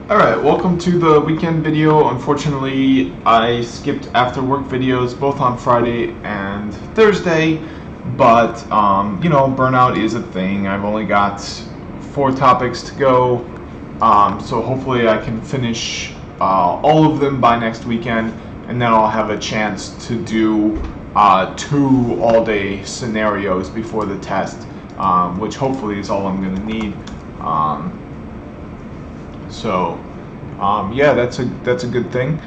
Alright, welcome to the weekend video. Unfortunately, I skipped after work videos both on Friday and Thursday, but you know, burnout is a thing. I've only got 4 topics to go, so hopefully I can finish all of them by next weekend, and then I'll have a chance to do 2 all-day scenarios before the test, which hopefully is all I'm going to need. Yeah, that's a good thing.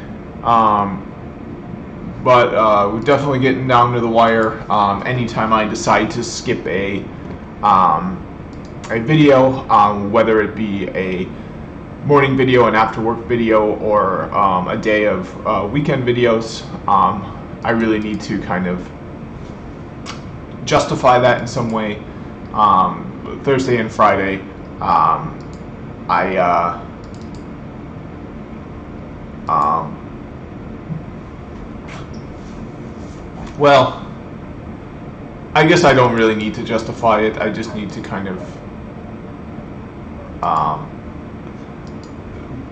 But we're definitely getting down to the wire. Anytime I decide to skip a video, whether it be a morning video, an after work video, or a day of weekend videos, I really need to kind of justify that in some way. Thursday and Friday, well, I guess I don't really need to justify it. I just need to kind of,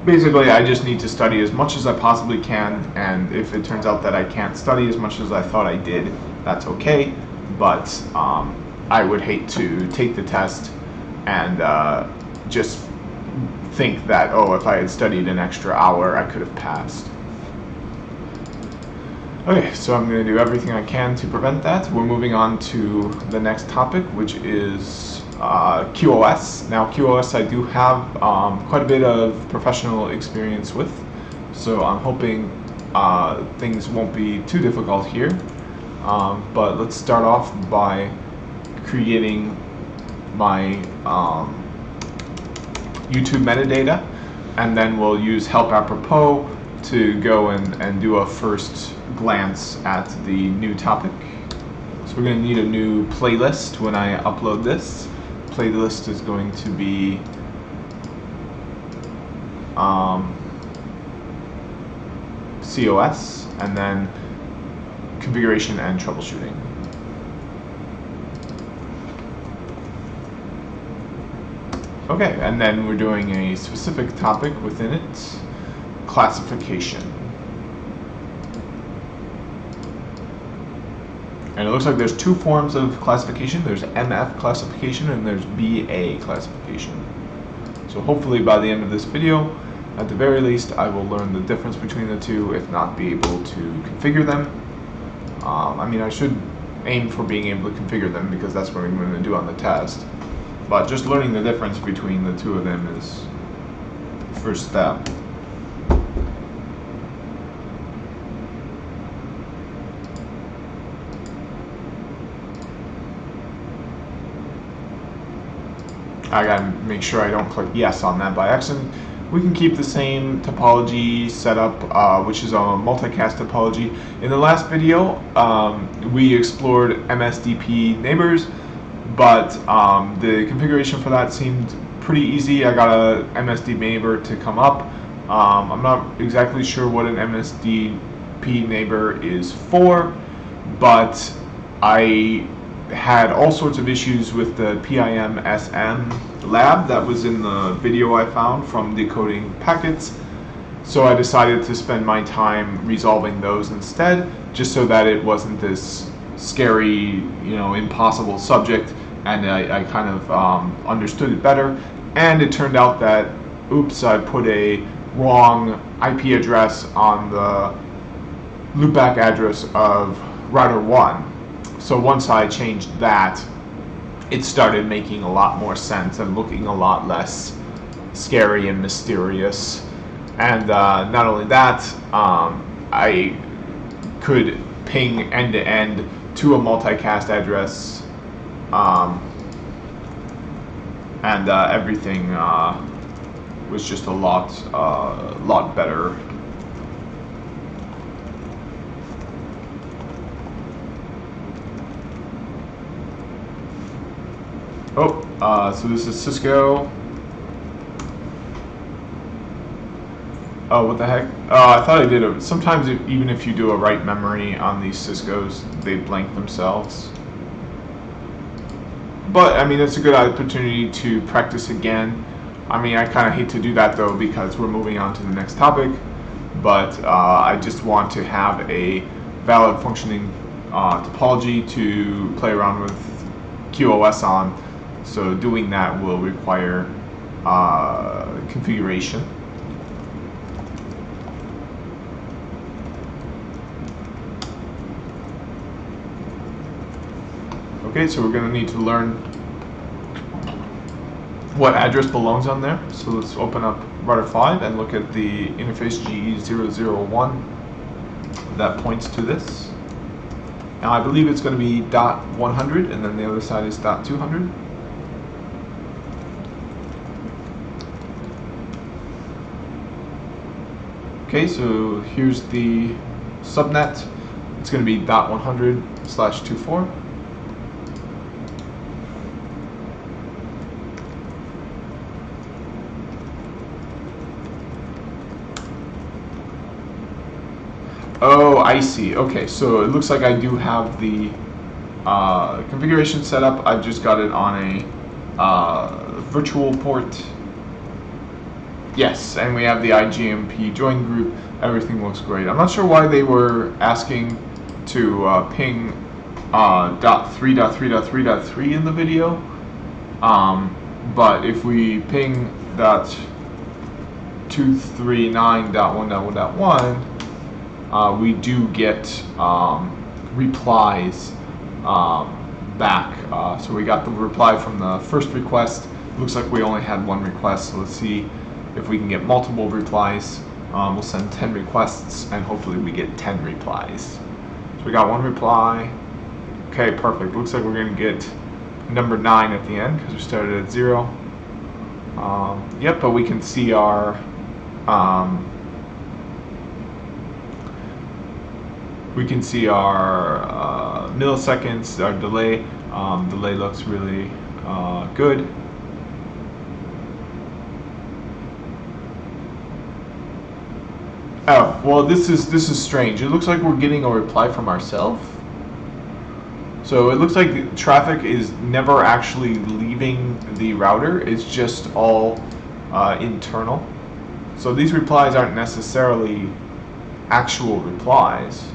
basically I just need to study as much as I possibly can, and if it turns out that I can't study as much as I thought I did, that's okay, but I would hate to take the test and just think that, oh, if I had studied an extra hour, I could have passed. Okay, so I'm going to do everything I can to prevent that. We're moving on to the next topic, which is QoS. Now, QoS I do have quite a bit of professional experience with, so I'm hoping things won't be too difficult here. But let's start off by creating my YouTube metadata, and then we'll use help apropos to go and do a first glance at the new topic. So we're going to need a new playlist when I upload this. Playlist is going to be COS, and then configuration and troubleshooting. Okay, and then we're doing a specific topic within it, classification. And it looks like there's 2 forms of classification. There's MF classification and there's BA classification. So hopefully by the end of this video, at the very least, I will learn the difference between the 2, if not be able to configure them. I mean, I should aim for being able to configure them because that's what I'm going to do on the test. But just learning the difference between the 2 of them is the first step. I gotta make sure I don't click yes on that by accident. We can keep the same topology setup, which is a multicast topology. In the last video, we explored MSDP neighbors, but the configuration for that seemed pretty easy. I got a MSD neighbor to come up. I'm not exactly sure what an MSDP neighbor is for, but I had all sorts of issues with the PIM-SM lab that was in the video I found from decoding packets, so I decided to spend my time resolving those instead, just so that it wasn't this scary, you know, impossible subject, and I kind of understood it better. And it turned out that, oops, I put a wrong IP address on the loopback address of router 1. So once I changed that, it started making a lot more sense and looking a lot less scary and mysterious. And not only that, I could ping end-to-end to a multicast address, and everything was just a lot better. Oh, so this is Cisco. Oh, what the heck? I thought I did a... Sometimes even if you do a write memory on these Ciscos, they blank themselves. But, I mean, it's a good opportunity to practice again. I mean, I kind of hate to do that though because we're moving on to the next topic, but I just want to have a valid functioning topology to play around with QoS on. So doing that will require configuration. Okay, so we're going to need to learn what address belongs on there. So let's open up router 5 and look at the interface GE001 that points to this. Now I believe it's going to be .100 and then the other side is .200. Okay, so here's the subnet. It's going to be .100/24. Oh, I see. Okay, so it looks like I do have the configuration set up. I've just got it on a virtual port. Yes, and we have the icmp join group. Everything looks great. I'm not sure why they were asking to ping .3.3.3.3 in the video, but if we ping .239.1.1.1, we do get replies back. So we got the reply from the first request. Looks like we only had one request, so let's see if we can get multiple replies. We'll send 10 requests and hopefully we get 10 replies. So we got one reply. Okay, perfect. Looks like we're going to get number 9 at the end because we started at 0. Yep, but we can see our milliseconds, our delay. Delay looks really good. Oh, well, this is strange. It looks like we're getting a reply from ourselves. So it looks like the traffic is never actually leaving the router. It's just all internal. So these replies aren't necessarily actual replies.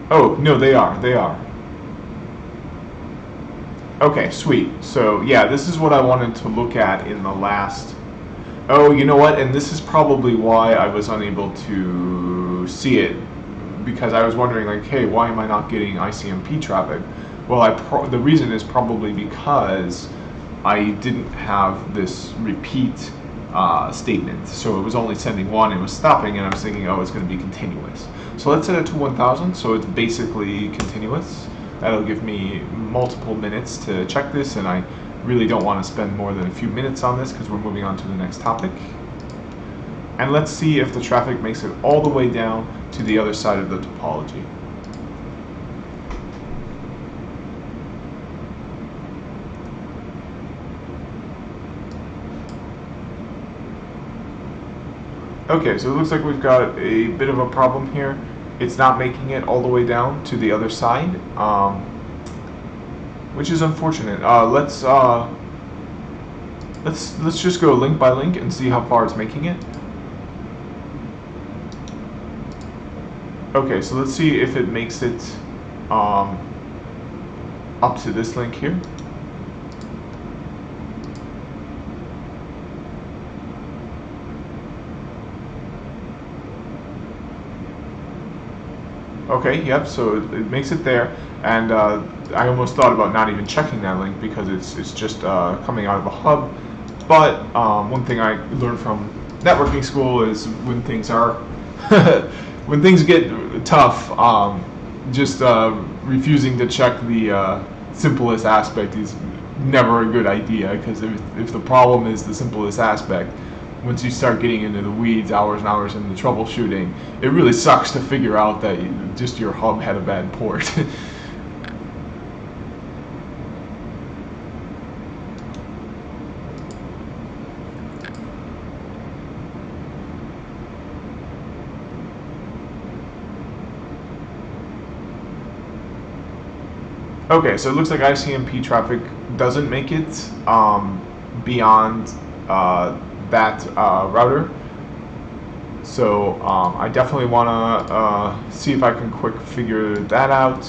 Oh, no, they are. Okay, sweet. So, yeah, this is what I wanted to look at in the last... Oh, you know what? And this is probably why I was unable to see it. Because I was wondering, like, hey, why am I not getting ICMP traffic? Well, the reason is probably because I didn't have this repeat statement. So it was only sending one, it was stopping, and I was thinking, oh, it's going to be continuous. So let's set it to 1000, so it's basically continuous. That'll give me multiple minutes to check this, and I really don't want to spend more than a few minutes on this because we're moving on to the next topic. And let's see if the traffic makes it all the way down to the other side of the topology. Okay, so it looks like we've got a bit of a problem here. It's not making it all the way down to the other side, which is unfortunate. Let's just go link by link and see how far it's making it. Okay, so let's see if it makes it up to this link here. Okay, yep, so it makes it there, and I almost thought about not even checking that link because it's just coming out of a hub. But one thing I learned from networking school is when things are when things get tough, just refusing to check the simplest aspect is never a good idea, because if the problem is the simplest aspect, once you start getting into the weeds, hours and hours into troubleshooting, it really sucks to figure out that just your hub had a bad port. Okay, so it looks like ICMP traffic doesn't make it beyond that router. So I definitely want to see if I can quick figure that out.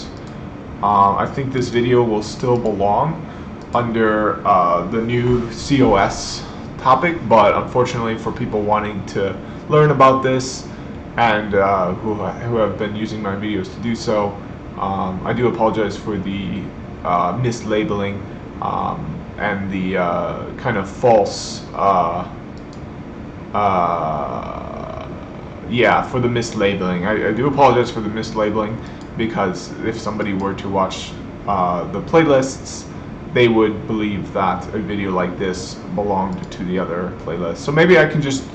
I think this video will still belong under the new COS topic, but unfortunately for people wanting to learn about this and who have been using my videos to do so, I do apologize for the mislabeling and the kind of false yeah, for the mislabeling. I do apologize for the mislabeling, because if somebody were to watch the playlists, they would believe that a video like this belonged to the other playlist. So maybe I can just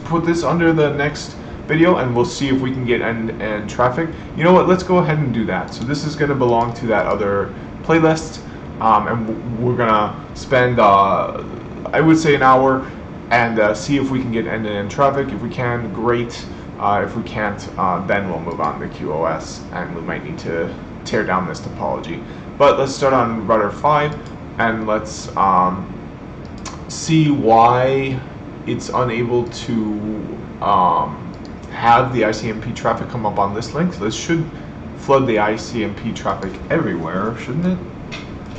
put this under the next video, and we'll see if we can get end traffic. You know what, let's go ahead and do that. So this is going to belong to that other playlist, and we're going to spend I would say an hour and see if we can get end-to-end traffic. If we can, great. If we can't, then we'll move on to QoS, and we might need to tear down this topology. But let's start on router 5, and let's see why it's unable to have the ICMP traffic come up on this link. So this should flood the ICMP traffic everywhere, shouldn't it?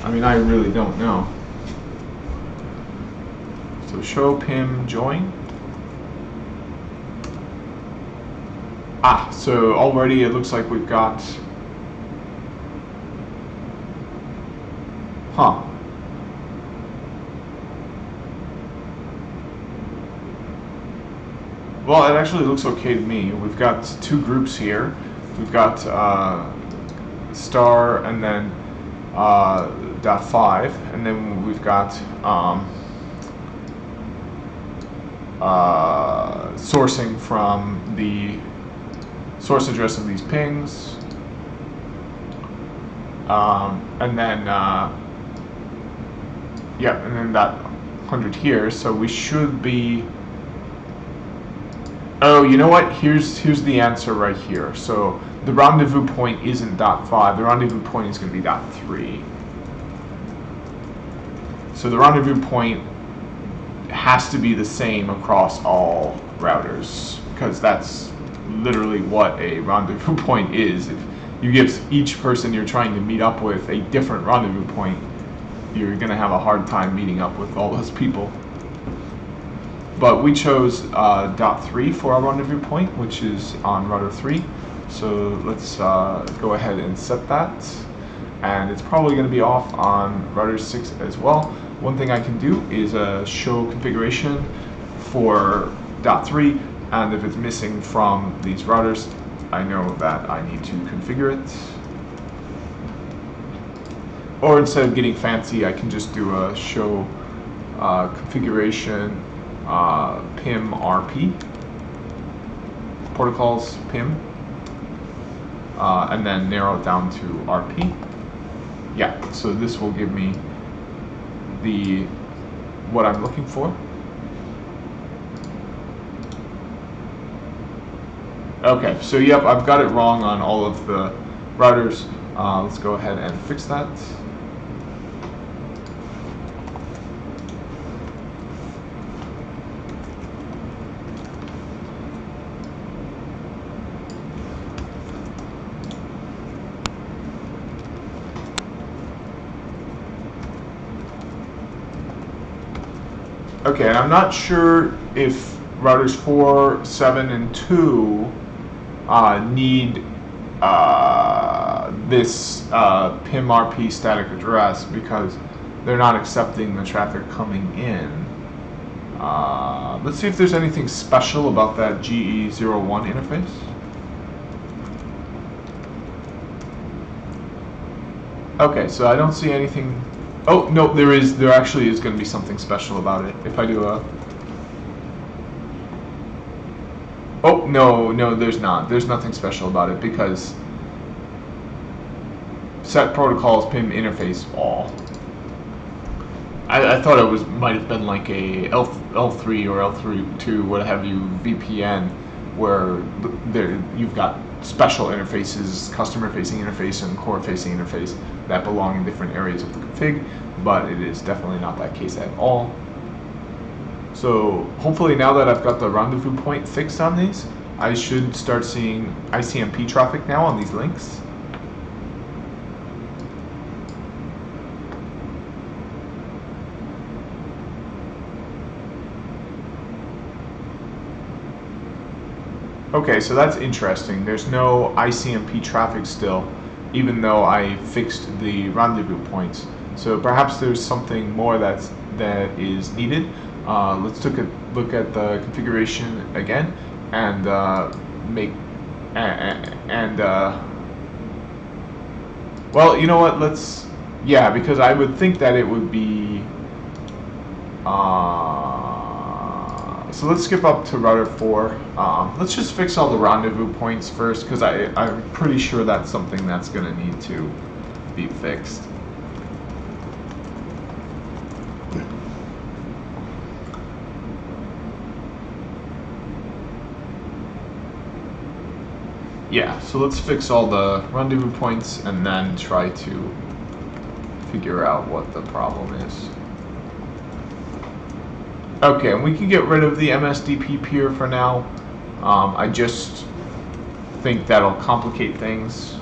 I mean, I really don't know. So show PIM join. So already it looks like we've got, well, it actually looks okay to me. We've got two groups here. We've got star and then .5, and then we've got sourcing from the source address of these pings, and then yeah, and then that 100 here. So we should be. Oh, you know what? Here's the answer right here. So the rendezvous point isn't .5. The rendezvous point is going to be .3. So the rendezvous point has to be the same across all routers, because that's literally what a rendezvous point is. If you give each person you're trying to meet up with a different rendezvous point, you're going to have a hard time meeting up with all those people. But we chose .3 for our rendezvous point, which is on router 3. So let's go ahead and set that. And it's probably going to be off on router 6 as well. One thing I can do is show configuration for .3, and if it's missing from these routers, I know that I need to configure it. Or instead of getting fancy, I can just do a show configuration PIM RP, protocols PIM, and then narrow it down to RP. Yeah, so this will give me what I'm looking for. Okay, so yep, I've got it wrong on all of the routers. Let's go ahead and fix that. Okay, and I'm not sure if routers 4, 7, and 2 need this PIM-RP static address, because they're not accepting the traffic coming in. Let's see if there's anything special about that GE01 interface. Okay, so I don't see anything. Oh, no, there actually is going to be something special about it. If I do a... Oh, no, there's not. There's nothing special about it, because set protocols PIM interface all. I thought it might have been like a L3 or L2, what have you, VPN, where you've got special interfaces, customer-facing interface and core-facing interface that belong in different areas of the config, but it is definitely not that case at all. So hopefully now that I've got the rendezvous point fixed on these, I should start seeing ICMP traffic now on these links. Okay, so that's interesting. There's no ICMP traffic still, even though I fixed the rendezvous points. So perhaps there's something more that is needed. Let's look at the configuration again and well, you know what? Yeah, because I would think that it would be. So let's skip up to router 4. Let's just fix all the rendezvous points first, because I'm pretty sure that's something that's going to need to be fixed. Yeah, so let's fix all the rendezvous points and then try to figure out what the problem is. Okay, and we can get rid of the MSDP peer for now. I just think that'll complicate things.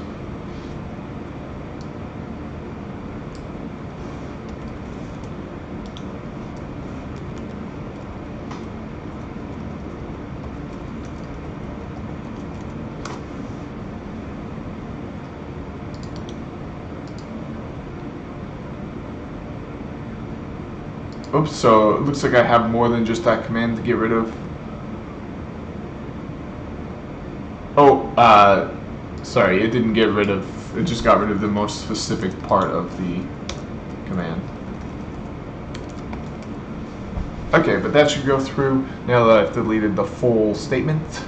Oops, so it looks like I have more than just that command to get rid of. Oh, sorry, it didn't get rid of, it just got rid of the most specific part of the command. Okay, but that should go through now that I've deleted the full statement.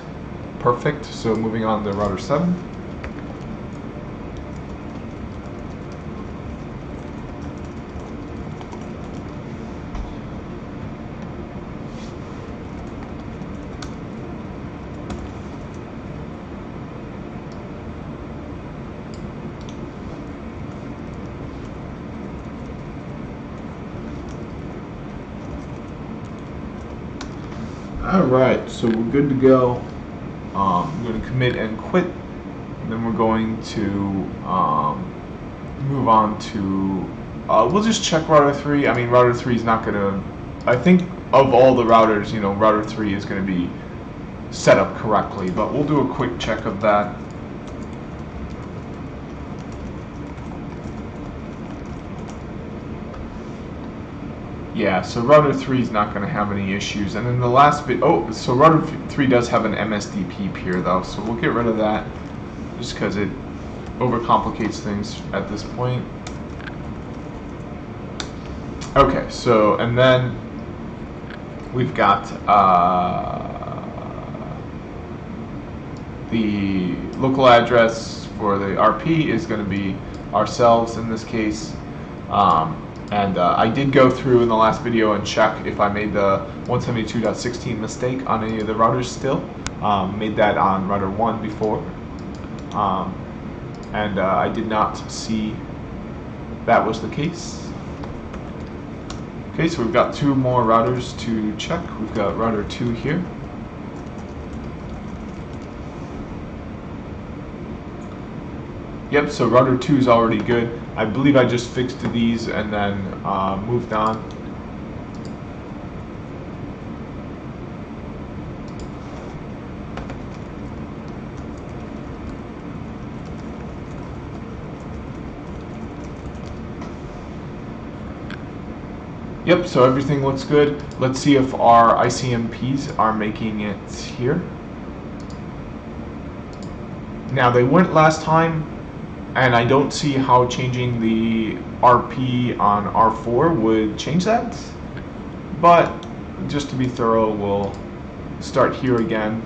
Perfect, so moving on to router 7. Alright, so we're good to go. I'm going to commit and quit. And then we're going to move on to, we'll just check router 3. I mean, router 3 is not going to, I think of all the routers, you know, router 3 is going to be set up correctly, but we'll do a quick check of that. Yeah, so router 3 is not going to have any issues. And then the last bit, oh, so router 3 does have an MSDP peer though, so we'll get rid of that just because it overcomplicates things at this point. Okay, so, and then we've got the local address for the RP is going to be ourselves in this case. And I did go through in the last video and check if I made the 172.16 mistake on any of the routers still. Made that on router 1 before. And I did not see that was the case. Okay, so we've got 2 more routers to check. We've got router 2 here. Yep, so router 2 is already good. I believe I just fixed these and then moved on. Yep, so everything looks good. Let's see if our ICMPs are making it here. Now, they weren't last time, and I don't see how changing the RP on R4 would change that. But just to be thorough, we'll start here again.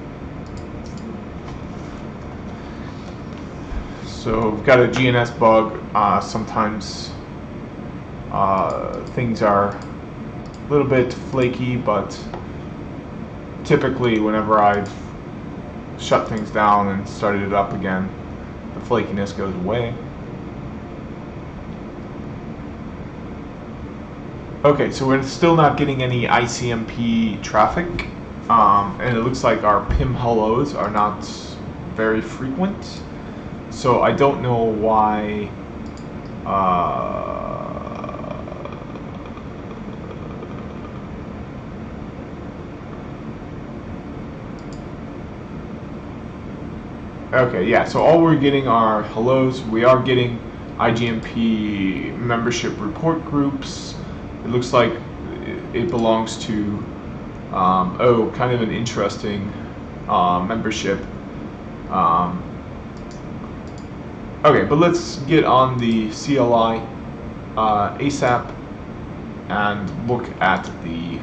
So we've got a GNS bug. Sometimes things are a little bit flaky, but typically whenever I've shut things down and started it up again, the flakiness goes away. Okay, so we're still not getting any ICMP traffic, and it looks like our PIM hellos are not very frequent. So I don't know why. Okay, yeah, so all we're getting are hellos. We are getting IGMP membership report groups. It looks like it belongs to, kind of an interesting membership. Okay, but let's get on the CLI ASAP and look at the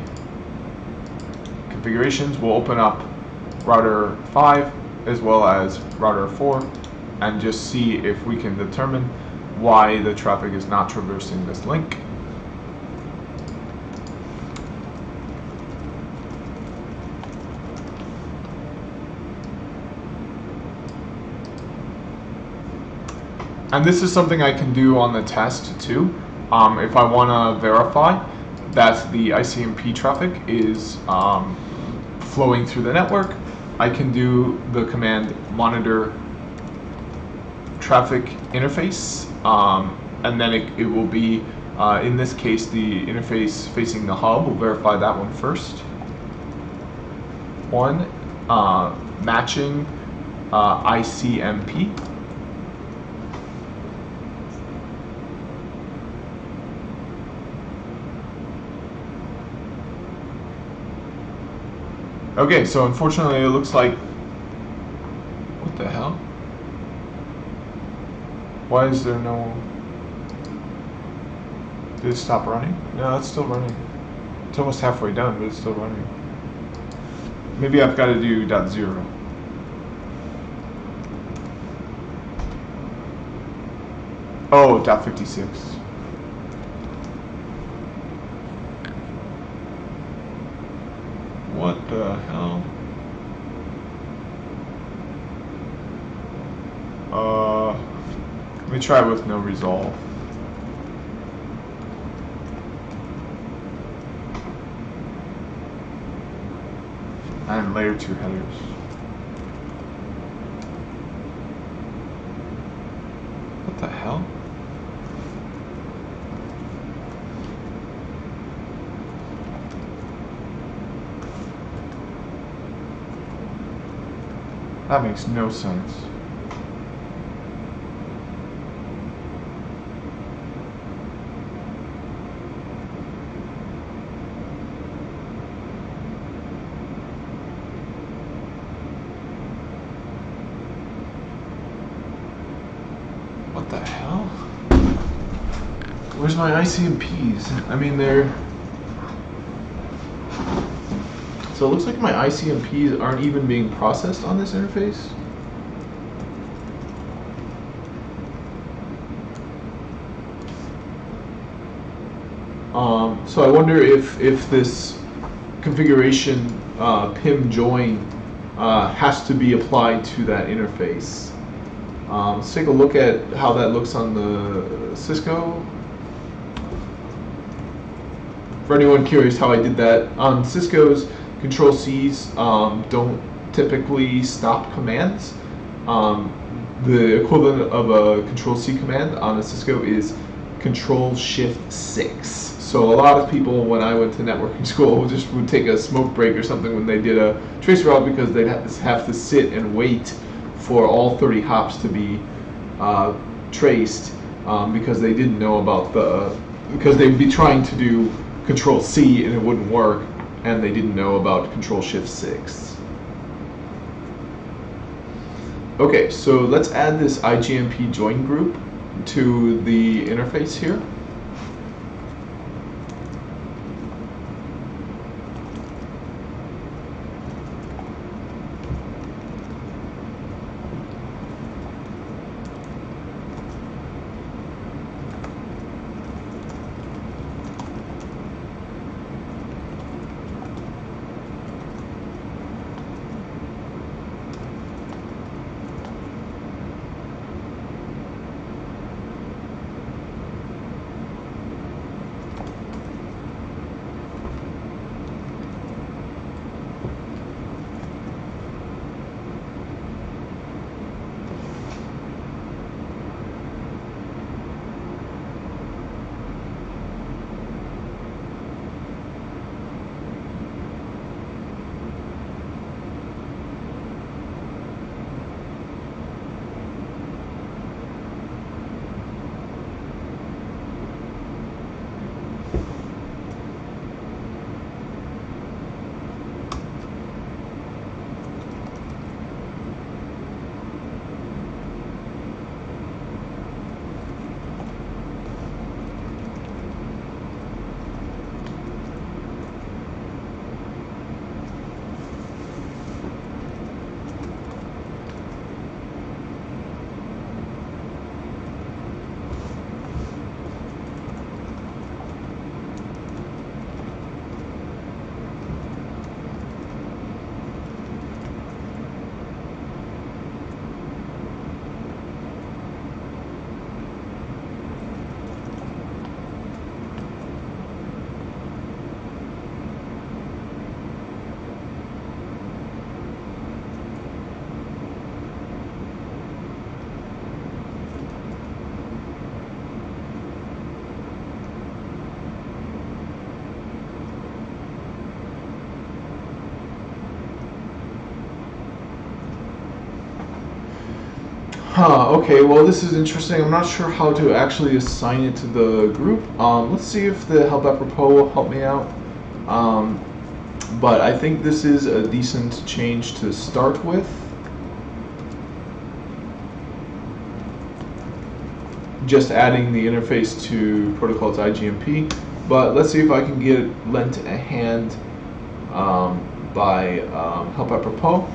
configurations. We'll open up router 5 as well as router 4 and just see if we can determine why the traffic is not traversing this link. And this is something I can do on the test too. If I want to verify that the ICMP traffic is flowing through the network, I can do the command monitor traffic interface, and then it will be, in this case, the interface facing the hub. We'll verify that one first. Matching icmp. Okay, so unfortunately it looks like, what the hell? Why is there no, did it stop running? No, it's still running. It's almost halfway done, but it's still running. Maybe I've got to do .0. Oh, .56. What the hell? Let me try with no resolve. And layer 2 headers. What the hell? That makes no sense. What the hell? Where's my ICMPs? I mean, they're... So it looks like my ICMPs aren't even being processed on this interface. So I wonder if this configuration PIM join has to be applied to that interface. Let's take a look at how that looks on the Cisco. For anyone curious how I did that, on Cisco's Control-Cs don't typically stop commands. The equivalent of a Control-C command on a Cisco is Control-Shift-6. So a lot of people, when I went to networking school, just would take a smoke break or something when they did a trace route, because they'd have to sit and wait for all 30 hops to be traced, because they didn't know about because they'd be trying to do Control-C and it wouldn't work, and they didn't know about Control-Shift-6. Okay, so let's add this IGMP join group to the interface here. Okay, well this is interesting. I'm not sure how to actually assign it to the group. Let's see if the help apropos will help me out. But I think this is a decent change to start with. Just adding the interface to protocol to icmp. But let's see if I can get it lent a hand by help apropos.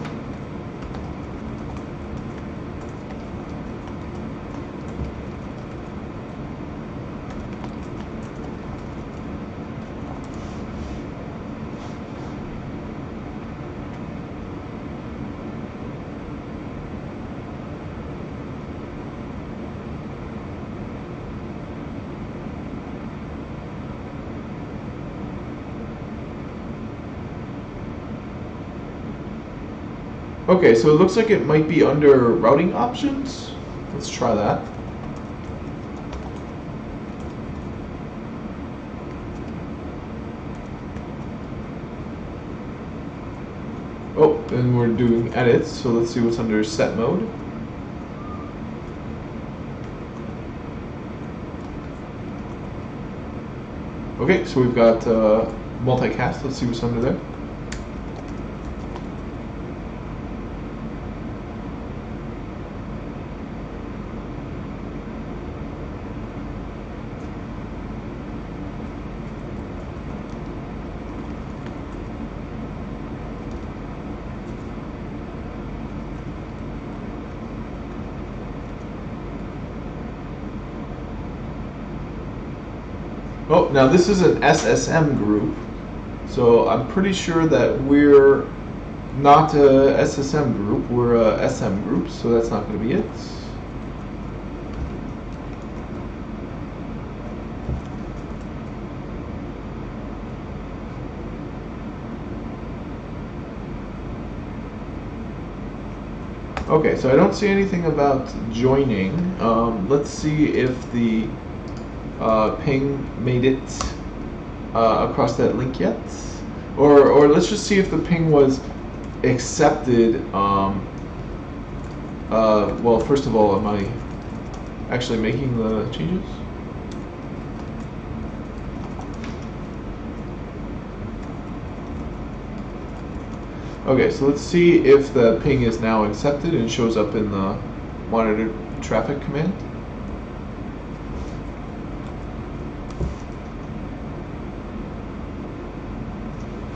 Okay, so it looks like it might be under routing options. Let's try that. Oh, and we're doing edits, so let's see what's under set mode. Okay, so we've got multicast. Let's see what's under there. Oh, now this is an SSM group, so I'm pretty sure that we're not a SSM group, we're a SM group, so that's not going to be it. Okay, so I don't see anything about joining. Let's see if the ping made it across that link yet, or let's just see if the ping was accepted. Well, first of all, am I actually making the changes? Okay, so let's see if the ping is now accepted and shows up in the monitor traffic command.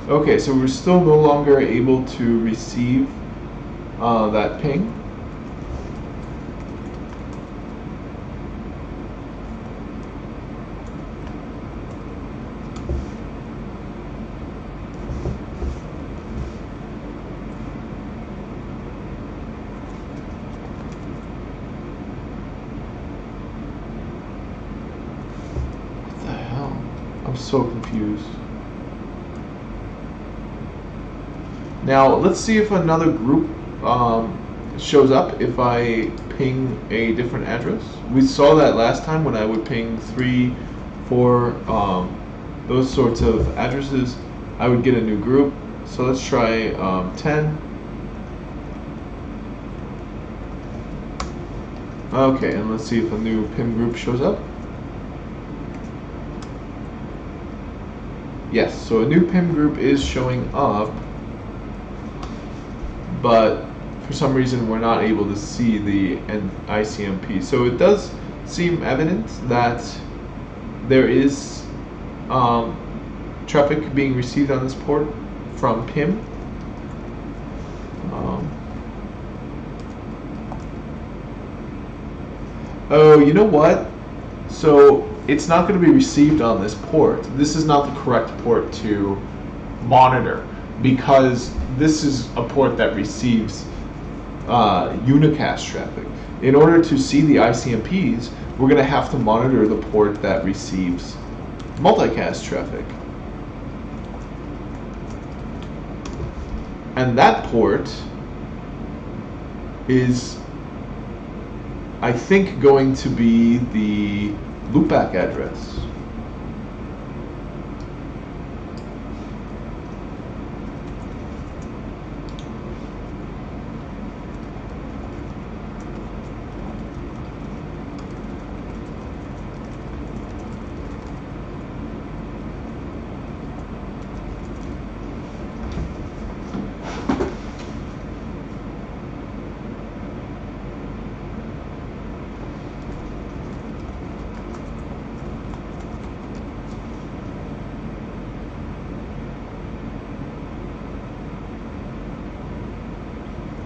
Okay, so we're still no longer able to receive that ping. What the hell? I'm so confused. Now, let's see if another group shows up if I ping a different address. We saw that last time when I would ping 3, 4, those sorts of addresses, I would get a new group. So let's try 10. Okay, and let's see if a new PIM group shows up. Yes, so a new PIM group is showing up, but for some reason we're not able to see the icmp. So it does seem evident that there is traffic being received on this port from PIM. Oh, you know what? So it's not going to be received on this port. This is not the correct port to monitor, because this is a port that receives unicast traffic. In order to see the ICMPs, we're going to have to monitor the port that receives multicast traffic. And that port is, I think, going to be the loopback address.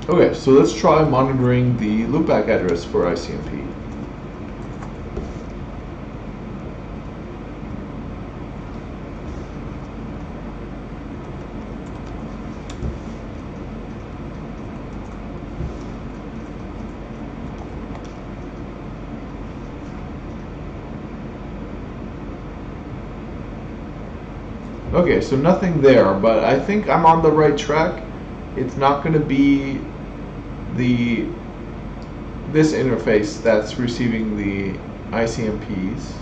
Okay, so let's try monitoring the loopback address for ICMP. Okay, so nothing there, but I think I'm on the right track. It's not going to be this interface that's receiving the ICMPs.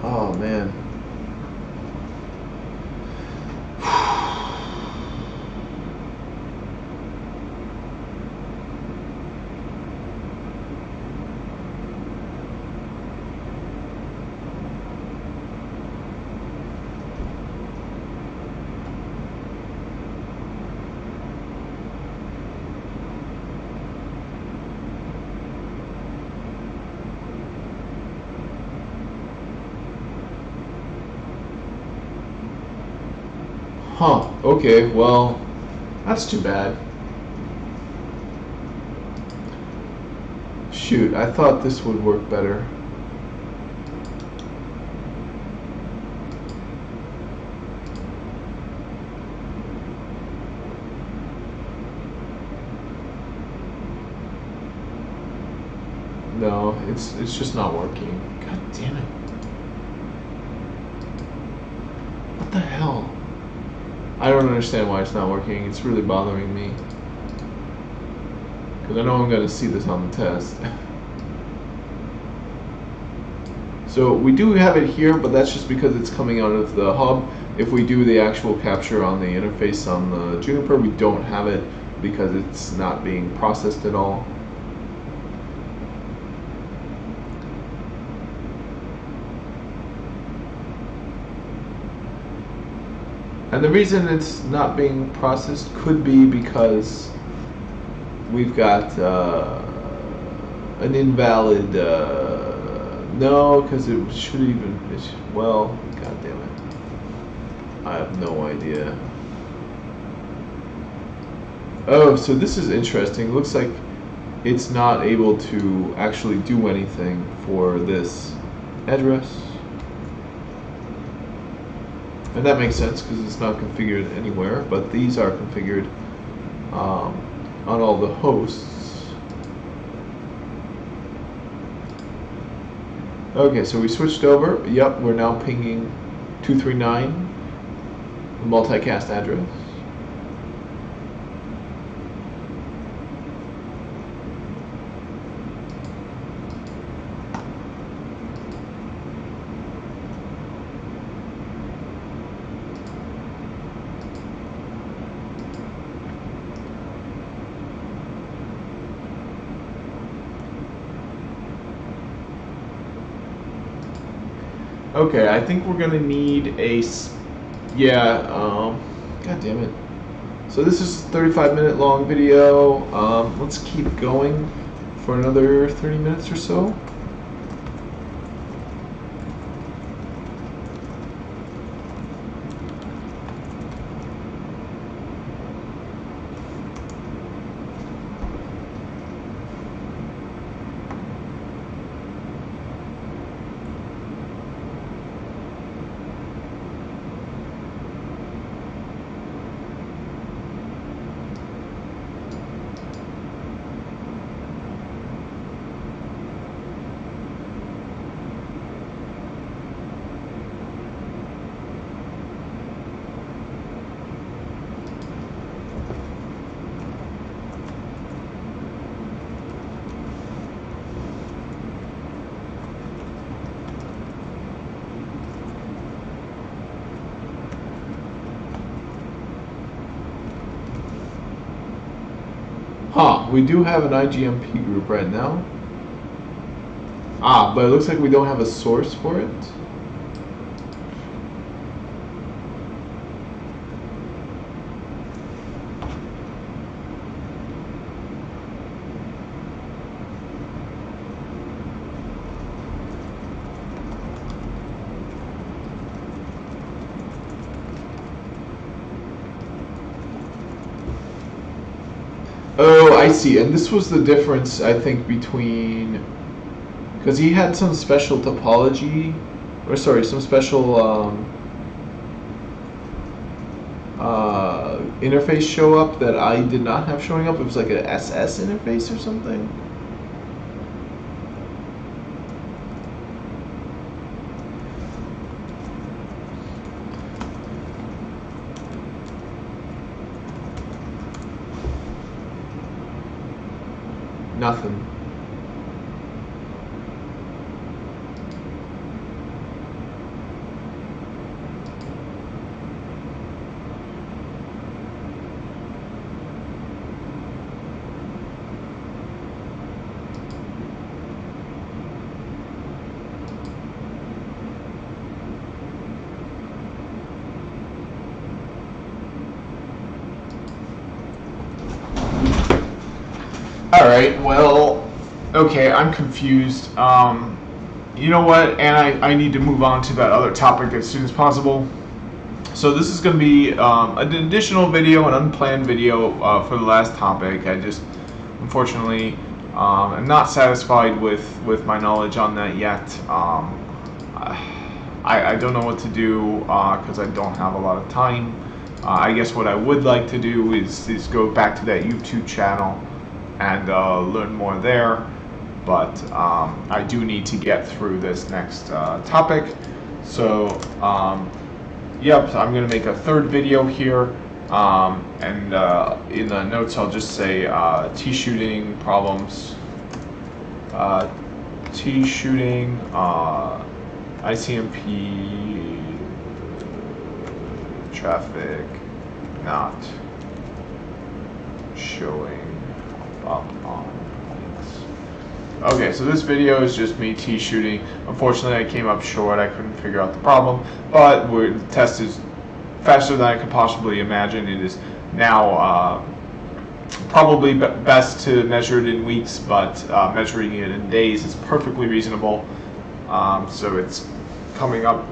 Oh man. Huh, okay, well, that's too bad. Shoot, I thought this would work better. No, it's just not working. God damn it. What the hell? I don't understand why it's not working. It's really bothering me. Because I know I'm going to see this on the test. So we do have it here, but that's just because it's coming out of the hub. If we do the actual capture on the interface on the Juniper, we don't have it because it's not being processed at all. And the reason it's not being processed could be because we've got an invalid, no, because it should even, well, god damn it. I have no idea. Oh, so this is interesting. It looks like it's not able to actually do anything for this address. And that makes sense because it's not configured anywhere, but these are configured on all the hosts. Okay, so we switched over. Yep, we're now pinging 239, the multicast address. Okay, I think we're gonna need a, god damn it. So this is a 35-minute long video. Let's keep going for another 30 minutes or so. Huh, we do have an IGMP group right now. Ah, but it looks like we don't have a source for it. Oh, I see. And this was the difference, I think, between, because he had some special topology, or sorry, some special interface show up that I did not have showing up. It was like an SS interface or something. Nothing. Alright, well, okay, I'm confused. You know what, and I need to move on to that other topic as soon as possible. So this is going to be an additional video, an unplanned video for the last topic. I just, unfortunately, am not satisfied with my knowledge on that yet. I don't know what to do because I don't have a lot of time. I guess what I would like to do is go back to that YouTube channel and learn more there, but I do need to get through this next topic. So yep, I'm going to make a third video here, and in the notes I'll just say T-shooting problems, T-shooting, icmp traffic not showing up on links. Okay, so this video is just me T-shooting. Unfortunately, I came up short. I couldn't figure out the problem, but the test is faster than I could possibly imagine. It is now probably best to measure it in weeks, but measuring it in days is perfectly reasonable. So it's coming up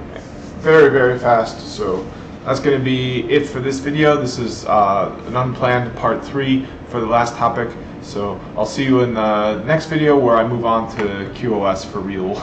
very, very fast. So that's going to be it for this video. This is an unplanned part 3 for the last topic. So I'll see you in the next video where I move on to QoS for real.